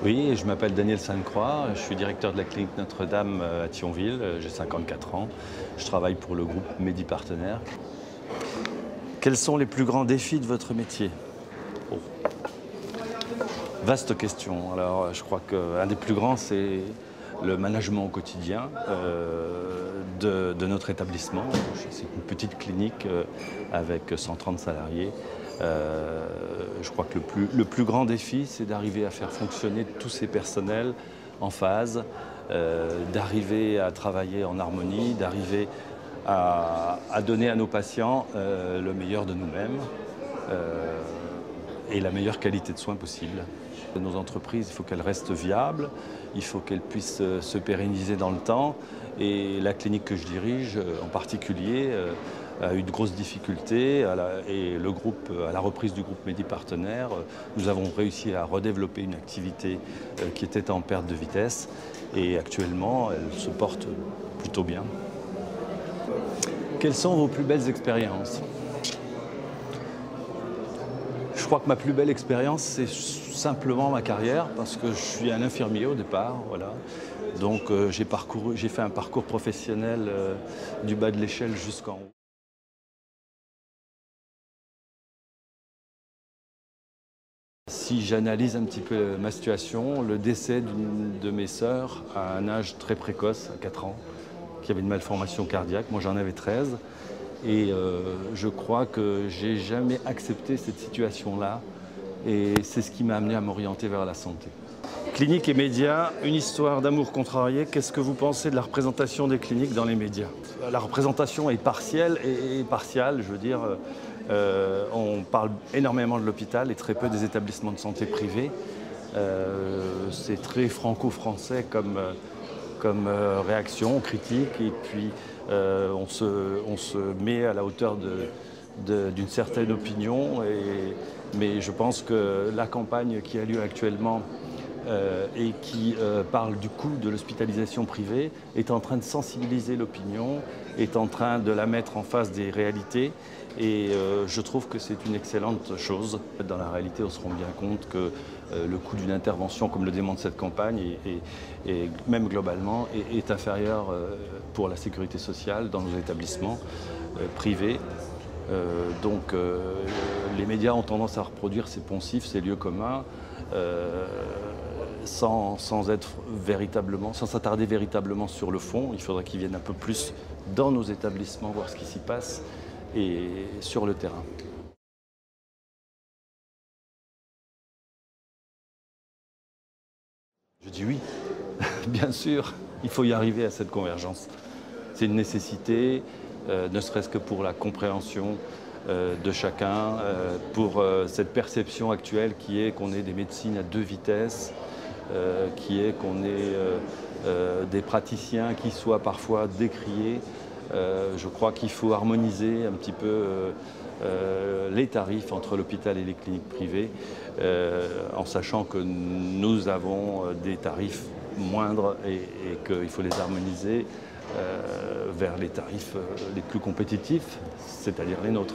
Oui, je m'appelle Daniel Sainte-Croix, je suis directeur de la clinique Notre-Dame à Thionville, j'ai 54 ans. Je travaille pour le groupe Medi Partenaires. Quels sont les plus grands défis de votre métier? Oh. Vaste question. Alors, je crois qu'un des plus grands, c'est le management au quotidien de notre établissement. C'est une petite clinique avec 130 salariés. Je crois que le plus grand défi, c'est d'arriver à faire fonctionner tous ces personnels en phase, d'arriver à travailler en harmonie, d'arriver à donner à nos patients le meilleur de nous-mêmes et la meilleure qualité de soins possible. Nos entreprises, il faut qu'elles restent viables, il faut qu'elles puissent se pérenniser dans le temps. Et la clinique que je dirige, en particulier, a eu de grosses difficultés. Et le groupe, à la reprise du groupe Medi Partenaires, nous avons réussi à redévelopper une activité qui était en perte de vitesse. Et actuellement, elle se porte plutôt bien. Quelles sont vos plus belles expériences? Je crois que ma plus belle expérience, c'est simplement ma carrière, parce que je suis un infirmier au départ, voilà. Donc j'ai fait un parcours professionnel du bas de l'échelle jusqu'en haut. Si j'analyse un petit peu ma situation, le décès d'une de mes sœurs à un âge très précoce, à 4 ans, qui avait une malformation cardiaque, moi j'en avais 13. Et je crois que j'ai jamais accepté cette situation-là et c'est ce qui m'a amené à m'orienter vers la santé. Clinique et médias, une histoire d'amour contrarié. Qu'est-ce que vous pensez de la représentation des cliniques dans les médias? La représentation est partielle et partiale, je veux dire. On parle énormément de l'hôpital et très peu des établissements de santé privés. C'est très franco-français comme réaction, on critique et puis on se met à la hauteur d'une certaine opinion. Mais je pense que la campagne qui a lieu actuellement et qui parle du coût de l'hospitalisation privée est en train de sensibiliser l'opinion, est en train de la mettre en face des réalités. Et je trouve que c'est une excellente chose. Dans la réalité, on se rend bien compte que le coût d'une intervention, comme le démontre cette campagne, et même globalement, est inférieur pour la sécurité sociale dans nos établissements privés. Donc les médias ont tendance à reproduire ces poncifs, ces lieux communs, sans s'attarder véritablement sur le fond. Il faudrait qu'ils viennent un peu plus dans nos établissements, voir ce qui s'y passe, et sur le terrain. Je dis oui, bien sûr, il faut y arriver à cette convergence. C'est une nécessité, ne serait-ce que pour la compréhension de chacun, pour cette perception actuelle qui est qu'on ait des médecines à 2 vitesses, qui est qu'on ait des praticiens qui soient parfois décriés. Je crois qu'il faut harmoniser un petit peu les tarifs entre l'hôpital et les cliniques privées, en sachant que nous avons des tarifs moindres et qu'il faut les harmoniser vers les tarifs les plus compétitifs, c'est-à-dire les nôtres.